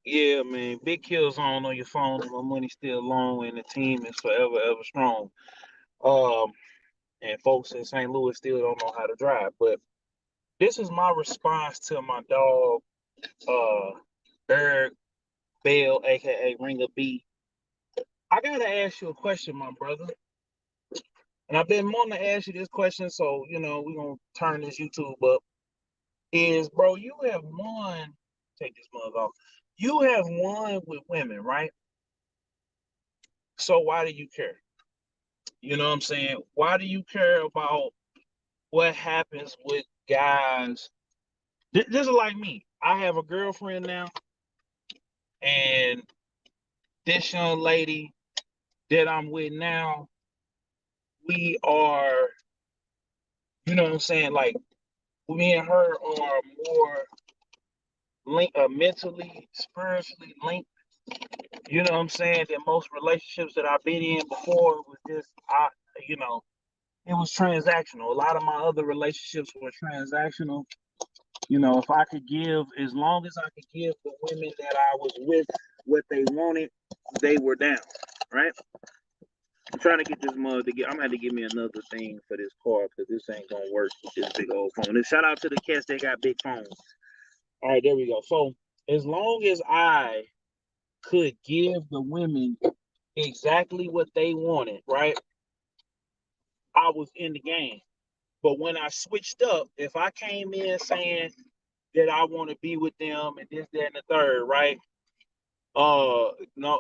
Yeah, man. Big kill zone on your phone, and my money still long, and the team is forever, ever strong. Um, and folks in St. Louis still don't know how to drive. But this is my response to my dog, uh, Berg Bell, aka Ringer B. I gotta ask you a question, my brother. And I've been wanting to ask you this question, so we're gonna turn this YouTube up. Is bro, you have won, take this mug off. You have won with women, right? So why do you care? You know what I'm saying? Why do you care about what happens with guys? This is like me. I have a girlfriend now, and this young lady that I'm with now, we are, you know what I'm saying? Like me and her are more linked, mentally, spiritually linked. You know what I'm saying? Than most relationships that I've been in before was just you know, it was transactional. A lot of my other relationships were transactional. If I could give, as long as I could give the women that I was with what they wanted, they were down, right? I'm trying to get this mug to get. I'm gonna have to give me another thing for this car because this ain't gonna work with this big old phone. And shout out to the cats that got big phones. All right, there we go. So as long as I could give the women exactly what they wanted, right? I was in the game. But when I switched up, if I came in saying that I want to be with them and this, that, and the third, right? No,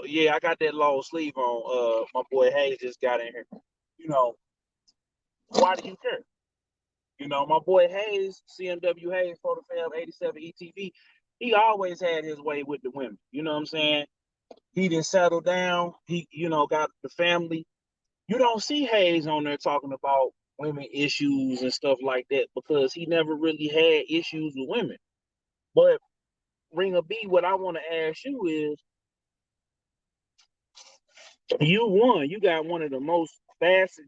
yeah, I got that long sleeve on. My boy Hayes just got in here. You know, why do you care? My boy Hayes, CMW Hayes, Photo Fam 87 ETV, he always had his way with the women. You know what I'm saying? He didn't settle down. He, got the family. You don't see Hayes on there talking about women issues and stuff like that because he never really had issues with women. But Ringer B, what I want to ask you is, you won. You got one of the most fast.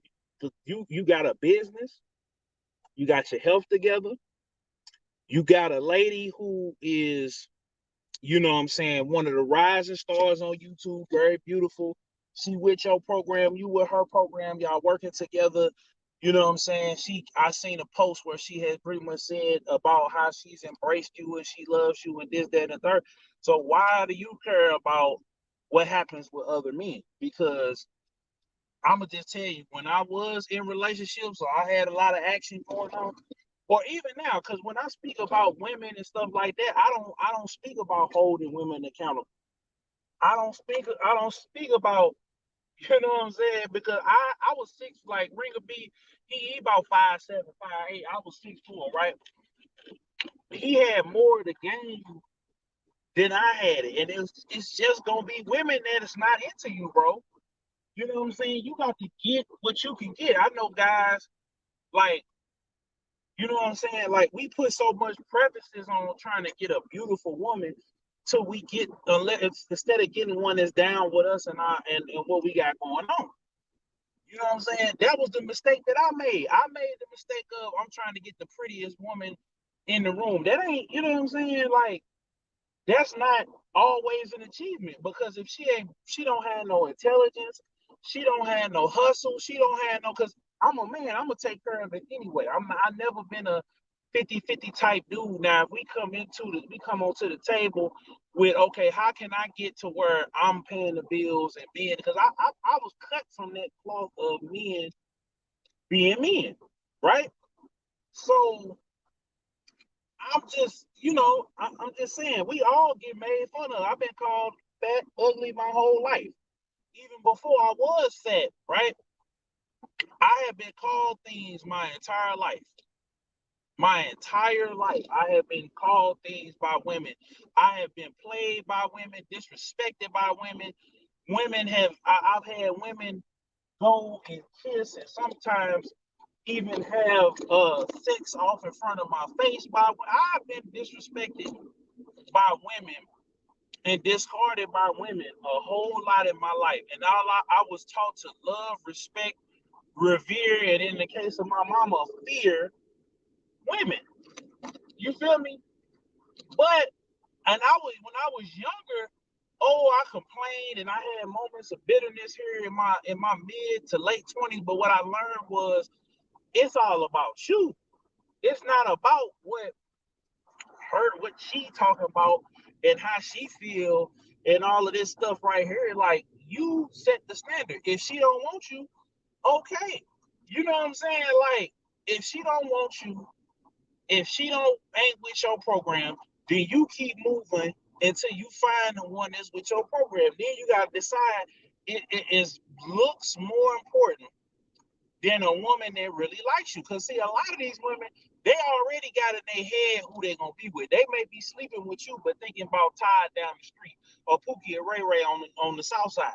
You got a business. You got your health together. You got a lady who is, what I'm saying, one of the rising stars on YouTube. Very beautiful. She with your program. You with her program. Y'all working together. You know what I'm saying? I seen a post where she had pretty much said about how she's embraced you and she loves you and this, that, and the third. So why do you care about what happens with other men? Because I'm gonna just tell you, when I was in relationships, or I had a lot of action going on, or even now, because when I speak about women and stuff like that, I don't speak about holding women accountable. I don't speak about, you know what I'm saying, because I was six, like Ringer B, he about 5'7", 5'8". I was 6'4", right? He had more of the game than I had it, and it's just gonna be women that is not into you, bro. You know what I'm saying? You got to get what you can get. I know guys like, you know what I'm saying? Like, we put so much prefaces on trying to get a beautiful woman till we get, instead of getting one that's down with us and what we got going on. You know what I'm saying? That was the mistake that I made. I made the mistake of, I'm trying to get the prettiest woman in the room. That ain't, you know what I'm saying? Like, that's not always an achievement, because if she don't have no intelligence, she don't have no hustle, she don't have no, because I'm a man, I'm gonna take care of it anyway. I never been a 50-50 type dude. Now if we come onto the table with, okay, how can I get to where I'm paying the bills and being, because I was cut from that cloth of men being men, right? So I'm just, I'm just saying, we all get made fun of. I've been called fat, ugly my whole life. Even before I was fat, right? I have been called things my entire life. My entire life, I have been called things by women. I have been played by women, disrespected by women. I've had women go and kiss and sometimes even have sex off in front of my face. I've been disrespected by women and discarded by women a whole lot in my life. And I was taught to love, respect, revere, and in the case of my mama, fear women. You feel me? But and I was when I was younger, I complained and I had moments of bitterness here in my mid to late 20s, but what I learned was it's all about you. It's not about what she talking about and how she feel and all of this stuff right here. Like, you set the standard. If she don't want you, okay. You know what I'm saying? Like, if she don't want you, if she don't ain't with your program, then you keep moving until you find the one that's with your program. Then you gotta decide, it is looks more important than a woman that really likes you. Because see, a lot of these women, they already got in their head who they're gonna be with. They may be sleeping with you, but thinking about Todd down the street or Pookie or Ray Ray on the south side.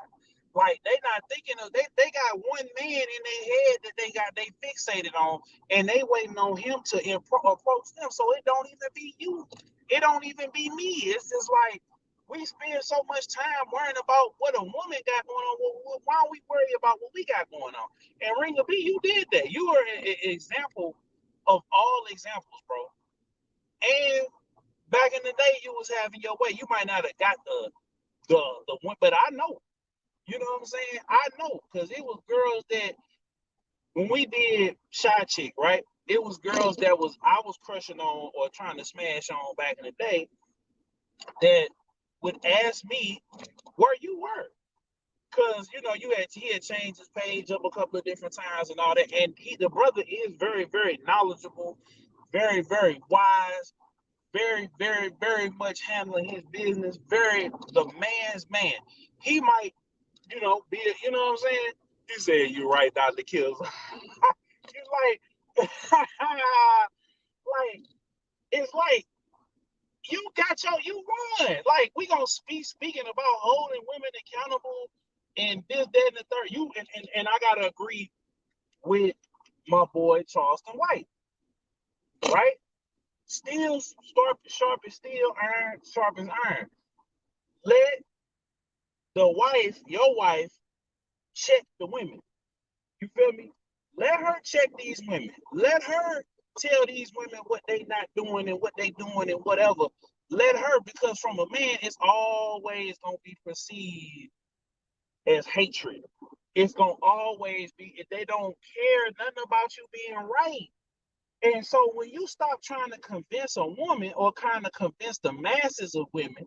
Like, they not thinking of, they got one man in their head that they fixated on, and they waiting on him to approach them. So it don't even be you. It don't even be me. It's just like, we spend so much time worrying about what a woman got going on. Well, why don't we worry about what we got going on? And Ringa B, you did that. You were an example of all examples, bro. And back in the day, you was having your way. You might not have got the one, but I know. You know what I'm saying? I know, because it was girls that, when we did Shy Chick, right? It was girls that I was crushing on or trying to smash on back in the day that would ask me where you were. Because, you know, he had changed his page up a couple of different times and all that. And the brother is very, very knowledgeable, very, very wise, very, very, very much handling his business, very the man's man. He might, be, you know what I'm saying? He said, "You're right, Dr. Kills." It's like, like, it's like, you won. Like, we gonna speaking about holding women accountable and this, that, and the third. And I gotta agree with my boy Charleston White, right? Steel sharp as steel, iron sharp as iron. Let your wife, check the women. You feel me? Let her check these women. Let her tell these women what they not doing and what they doing and whatever. Let her, because from a man, it's always gonna be perceived as hatred. It's gonna always be, if they don't care nothing about you being right. And so when you stop trying to convince a woman or kind of convince the masses of women,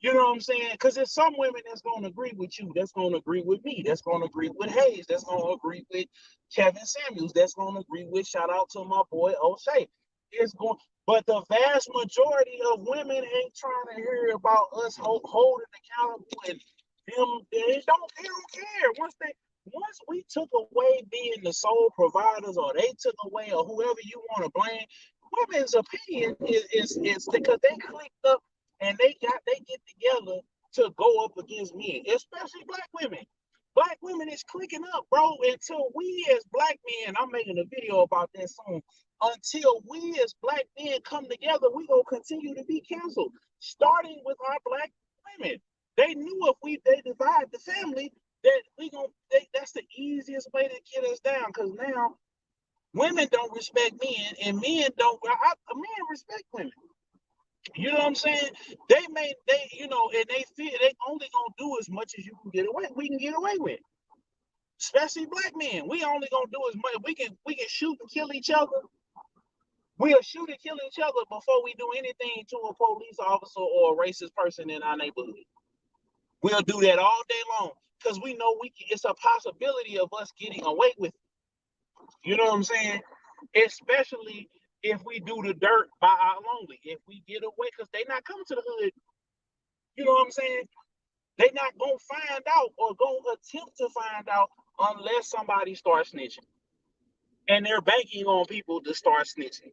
you know what I'm saying? Because there's some women that's going to agree with you, that's going to agree with me, that's going to agree with Hayes, that's going to agree with Kevin Samuels, that's going to agree with, shout out to my boy O'Shea. But the vast majority of women ain't trying to hear about us holding accountable, and them, they don't care. Once we took away being the sole providers, or they took away, or whoever you want to blame, women's opinion is because they clicked up and they get together to go up against men, especially black women. Black women is clicking up, bro. Until we as black men, I'm making a video about that soon. Until we as black men come together, we gonna continue to be canceled. Starting with our black women. They knew if they divide the family, that that's the easiest way to get us down. Because now women don't respect men, and men men respect women. You know what I'm saying? They and they feel they only gonna do as much as we can get away with. Especially black men. We only gonna do as much. We can shoot and kill each other. We'll shoot and kill each other before we do anything to a police officer or a racist person in our neighborhood. We'll do that all day long because we know it's a possibility of us getting away with it. You know what I'm saying? Especially if we do the dirt by our lonely. If we get away, because they not coming to the hood. You know what I'm saying? They not gonna find out or gonna attempt to find out unless somebody starts snitching. And they're banking on people to start snitching.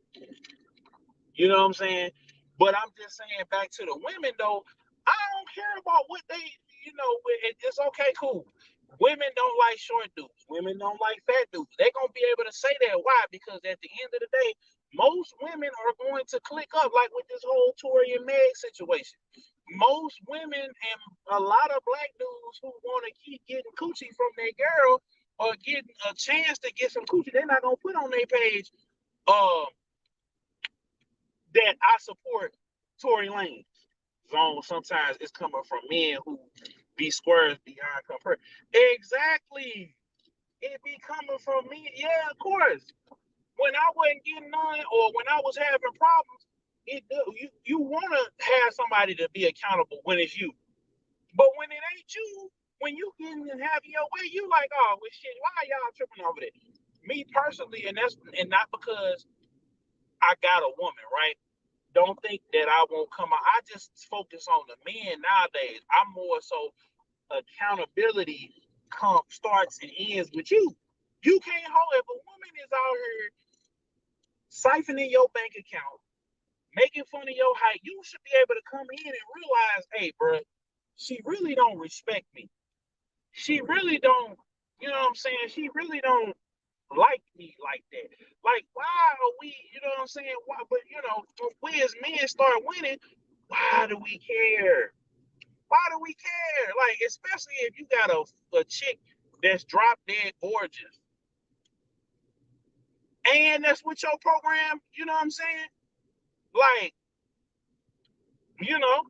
You know what I'm saying? But I'm just saying, back to the women though, I don't care about what they, it's okay, cool. Women don't like short dudes. Women don't like fat dudes. They're going to be able to say that. Why? Because at the end of the day, most women are going to click up, like with this whole Tory and Meg situation. Most women and a lot of black dudes who want to keep getting coochie from their girl or getting a chance to get some coochie, they're not going to put on their page that I support Tory Lanez. zone, sometimes it's coming from men who be squares beyond compare. Exactly. It be coming from me. Yeah, of course. When I wasn't getting none or when I was having problems, you want to have somebody to be accountable when it's you. But when it ain't you, when you getting and having your way, you like, oh, well, shit, why y'all tripping over that? Me personally, and not because I got a woman, right? Don't think that I won't come out. I just focus on the men nowadays. I'm more so accountability starts and ends with you. You can't hold if a woman is out here siphoning your bank account, making fun of your height, you should be able to come in and realize, hey, bro, she really don't respect me. She really don't, you know what I'm saying? She really don't like me like that. Like, why are we, you know what I'm saying? Why, but you know, if we as men start winning, why do we care? Why do we care? Like, especially if you got a chick that's drop dead gorgeous. And that's with your program, you know what I'm saying? Like, you know,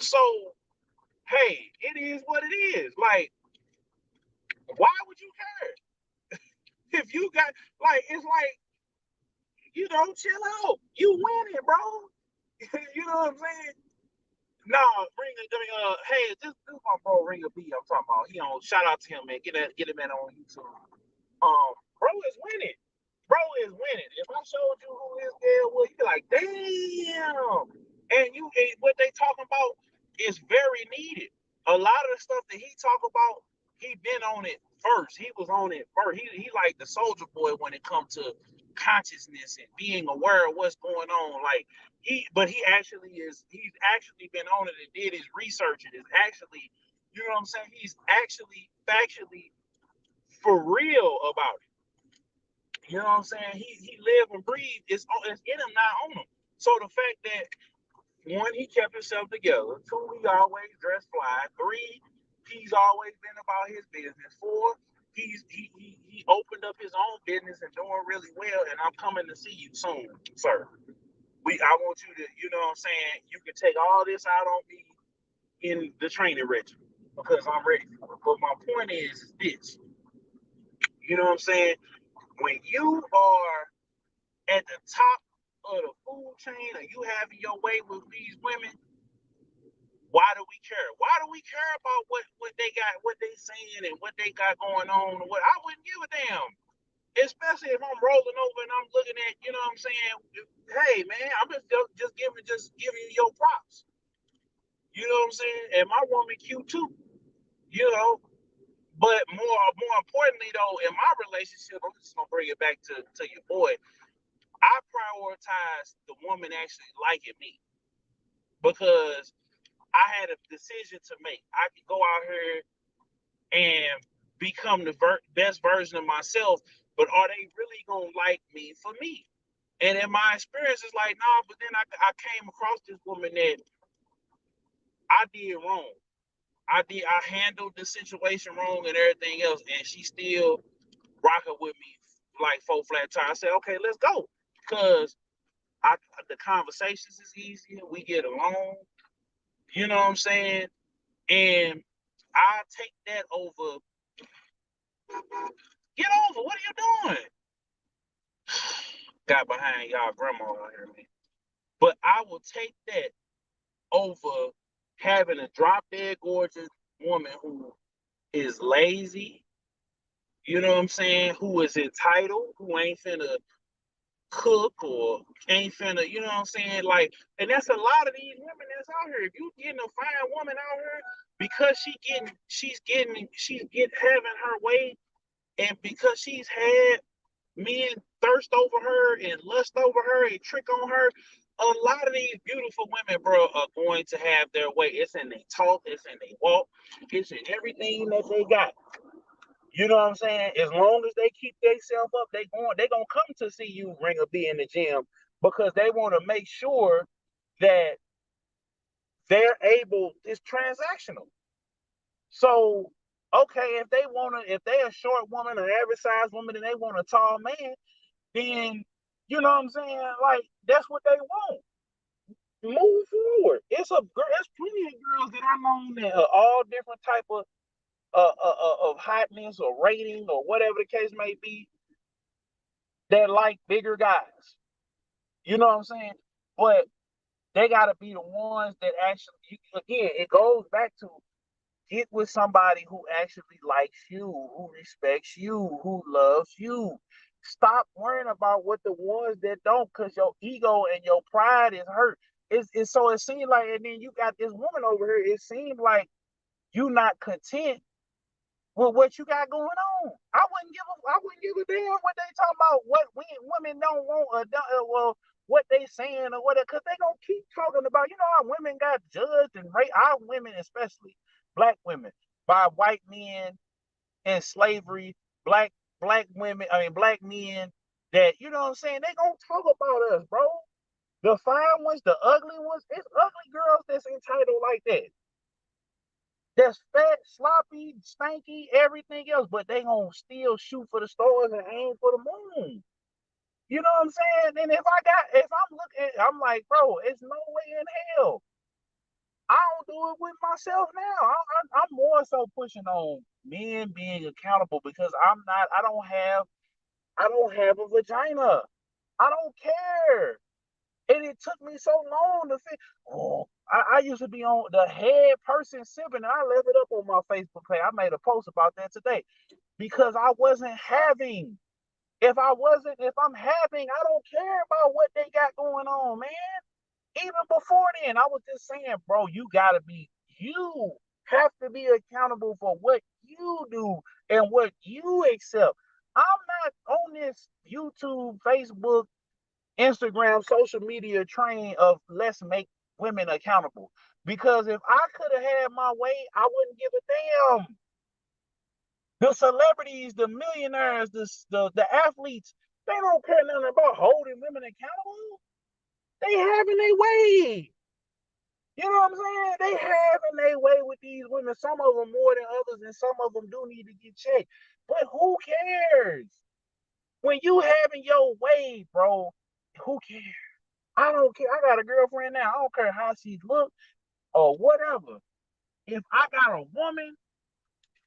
so hey, it is what it is. Like, why would you care? If you got like it's like, you know, chill out. You winning, bro. You know what I'm saying? No, hey, this is my bro Ring of B I'm talking about. He on shout out to him, man. Get him man on YouTube. Bro is winning. Bro is winning. If I showed you who his girl was, you'd be like, damn. And what they talking about is very needed. A lot of the stuff that he talk about, he been on it first. He was on it first. He like the soldier boy when it comes to consciousness and being aware of what's going on. Like he's actually been on it and did his research and is actually, you know what I'm saying? He's actually factually for real about it. You know what I'm saying? He lived and breathed. It's in him, not on him. So the fact that one, he kept himself together. Two, he always dressed fly. Three, he's always been about his business. Four, he opened up his own business and doing really well. And I'm coming to see you soon, sir. I want you to, you know what I'm saying? You can take all this out on me in the training regimen because I'm ready for it. But my point is this. You know what I'm saying? When you are at the top of the food chain or you having your way with these women, why do we care? Why do we care about what they got, what they saying and what they got going on? What I wouldn't give a damn. Especially if I'm rolling over and I'm looking at, you know what I'm saying? Hey man, I'm just giving you your props. You know what I'm saying? And my woman cute too. You know, but more importantly though, in my relationship, I'm just gonna bring it back to your boy. I prioritize the woman actually liking me because I had a decision to make. I could go out here and become the best version of myself, but are they really gonna like me for me? And in my experience, it's like, nah, but then I came across this woman that I did wrong. I handled the situation wrong and everything else, and she still rocking with me like full flat tire. I said, okay, let's go. Cause the conversations is easier, we get along, you know what I'm saying? And I take that over. Get over. What are you doing? Got behind y'all grandma out here, man. But I will take that over having a drop dead gorgeous woman who is lazy, you know what I'm saying? Who is entitled, who ain't finna cook or ain't finna, you know what I'm saying? Like, and that's a lot of these women that's out here. If you getting a fine woman out here because she's getting having her way, and because she's had men thirst over her and lust over her and trick on her, a lot of these beautiful women, bro, are going to have their way. It's in their talk, it's in their walk, it's in everything that they got. You know what I'm saying? As long as they keep themselves up, they gonna come to see you Ring a B in the gym because they want to make sure that they're able. It's transactional. So okay, if they a short woman, an average size woman, and they want a tall man, then you know what I'm saying? Like that's what they want. move forward. It's plenty of girls that I know that are all different type of hotness or rating or whatever the case may be that like bigger guys. You know what I'm saying? But they gotta be the ones that actually, again, it goes back to get with somebody who actually likes you, who respects you, who loves you. Stop worrying about what the ones that don't, because your ego and your pride is hurt. It's so it seems like, and then you got this woman over here. It seems like you not content with what you got going on. I wouldn't give a damn what they talking about. What women don't want, or well, what they saying or whatever, because they gonna keep talking about. You know how women got judged and raped. Our women, especially black women, by white men in slavery. Black women, I mean black men. That, you know what I'm saying. They gonna talk about us, bro. The fine ones, the ugly ones. It's ugly girls that's entitled like that. That's fat, sloppy, stanky, everything else, but they gonna still shoot for the stars and aim for the moon. You know what I'm saying? And if I'm looking, I'm like, bro, it's no way in hell. I don't do it with myself now. I'm more so pushing on men being accountable, because I don't have a vagina. I don't care. And it took me so long to think. Oh, I used to be on the head person sipping, and I left it up on my Facebook page. I made a post about that today because I wasn't having. If I'm having, I don't care about what they got going on, man. Even before then, I was just saying, bro, you have to be accountable for what you do and what you accept. I'm not on this YouTube, Facebook, Instagram, social media train of let's make women accountable. Because if I could have had my way, I wouldn't give a damn. The celebrities, the millionaires, the athletes, they don't care nothing about holding women accountable. They having their way. You know what I'm saying? They having their way with these women. Some of them more than others, and some of them do need to get checked. But who cares? When you having your way, bro, who cares? I don't care. I got a girlfriend now. I don't care how she look or whatever. If I got a woman,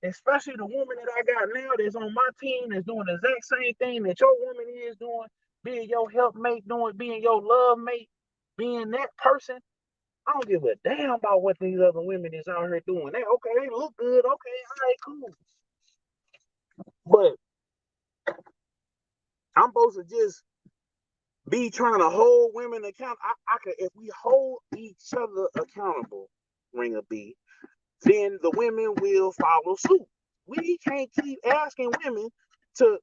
especially the woman that I got now that's on my team, that's doing the exact same thing that your woman is doing, being your helpmate, being your love mate, being that person, I don't give a damn about what these other women is out here doing. They look good. Okay, all right, cool. But I'm supposed to just be trying to hold women accountable. I could, if we hold each other accountable, ring a B, then the women will follow suit. We can't keep asking women to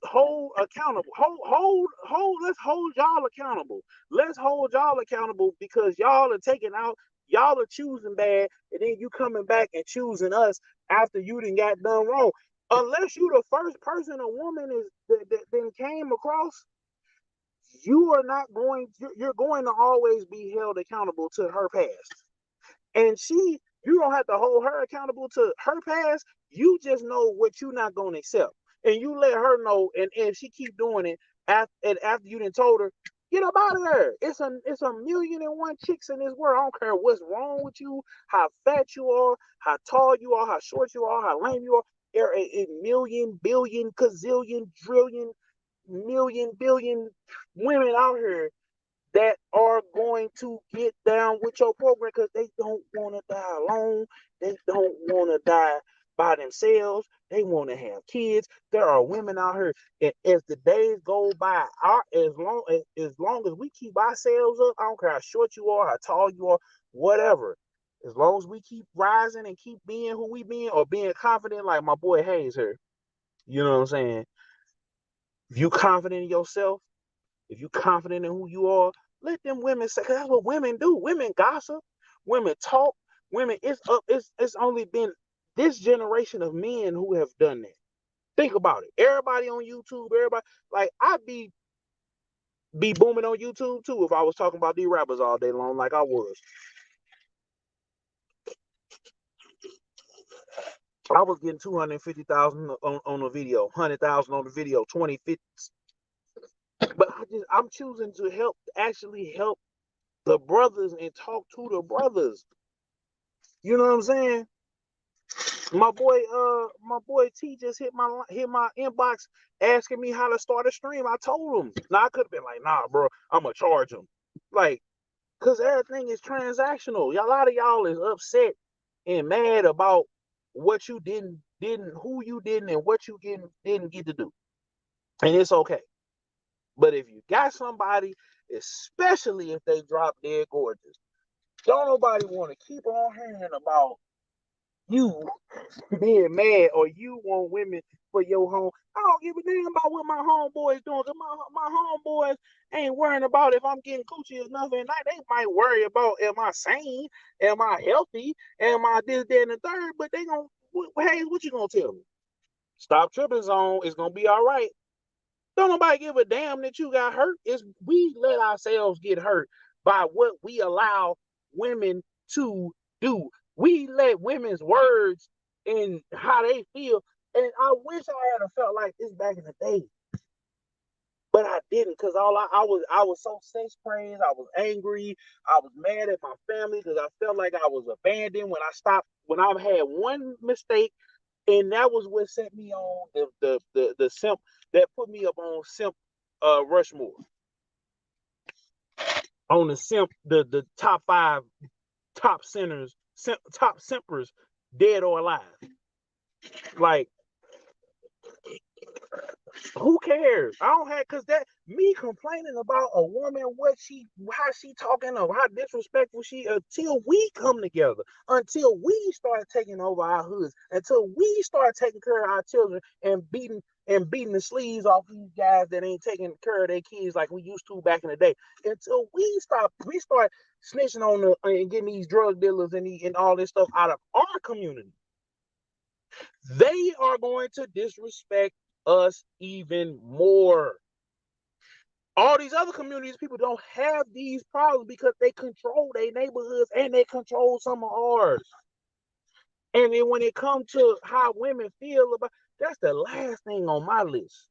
hold accountable. Let's hold y'all accountable. Let's hold y'all accountable because y'all are taking out, y'all are choosing bad, and then you coming back and choosing us after you done got done wrong. Unless you the first person a woman is that then came across, you are not going. You're going to always be held accountable to her past. And you don't have to hold her accountable to her past. You just know what you're not going to accept, and you let her know. And if she keep doing it after you done told her, get up out of there. It's a million and one chicks in this world. I don't care what's wrong with you, how fat you are, how tall you are, how short you are, how lame you are. There are a million, billion, gazillion, trillion, million, billion women out here that are going to get down with your program because they don't want to die alone. They don't want to die by themselves. They want to have kids. There are women out here, and as the days go by, as long as we keep ourselves up, I don't care how short you are, how tall you are, whatever. As long as we keep rising and keep being who we being or being confident, like my boy Hayes here, you know what I'm saying? If you confident in yourself, if you confident in who you are, let them women say, 'cause that's what women do. Women gossip, women talk, women. It's only been this generation of men who have done that. Think about it. Everybody on YouTube, everybody like I'd be booming on YouTube too if I was talking about these rappers all day long, like I was. I was getting 250,000 on a video, 100,000 on the video, 20, 50. But I'm choosing to actually help the brothers and talk to the brothers. You know what I'm saying? My boy T just hit my inbox asking me how to start a stream. I told him. Now I could have been like, nah, bro, I'm gonna charge him. Like, cause everything is transactional. A lot of y'all is upset and mad about what you didn't, who you didn't, and what you didn't get to do. And it's okay. But if you got somebody, especially if they drop dead gorgeous, don't nobody want to keep on hearing about you being mad or you want women for your home. I don't give a damn about what my homeboys doing. Cause my homeboys ain't worrying about if I'm getting coochie or nothing. They might worry about am I sane, am I healthy, am I this, that, and the third. But they gonna, hey, what you gonna tell me? Stop tripping, zone. It's gonna be all right. Don't nobody give a damn that you got hurt. It's we let ourselves get hurt by what we allow women to do. We let women's words and how they feel. And I wish I had felt like this back in the day. But I didn't, because I was so sex praised, I was angry, I was mad at my family because I felt like I was abandoned when I had one mistake, and that was what set me on the simp that put me up on simp Rushmore, on the simp the top 5 top centers, top simpers, dead or alive. Like, who cares? I don't have, because that me complaining about a woman, how she talking or how disrespectful she, until we come together, until we start taking over our hoods, until we start taking care of our children and beating the sleeves off these guys that ain't taking care of their kids like we used to back in the day. Until we start snitching on and getting these drug dealers and all this stuff out of our community, they are going to disrespect us even more. All these other communities, people don't have these problems because they control their neighborhoods and they control some of ours. And then when it comes to how women feel about, that's the last thing on my list.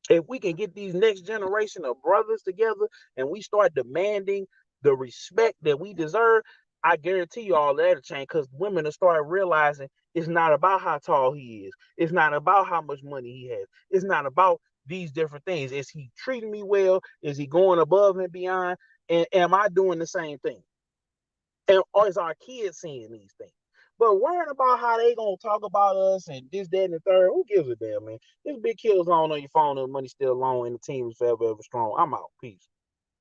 If we can get these next generation of brothers together and we start demanding the respect that we deserve, I guarantee you all that'll change, because women will start realizing it's not about how tall he is. It's not about how much money he has. It's not about these different things. Is he treating me well? Is he going above and beyond? And am I doing the same thing? And or is our kids seeing these things? But worrying about how they gonna talk about us and this, that, and the third, who gives a damn, man? This big kills on your phone and the money still long and the team is forever, ever strong. I'm out. Peace.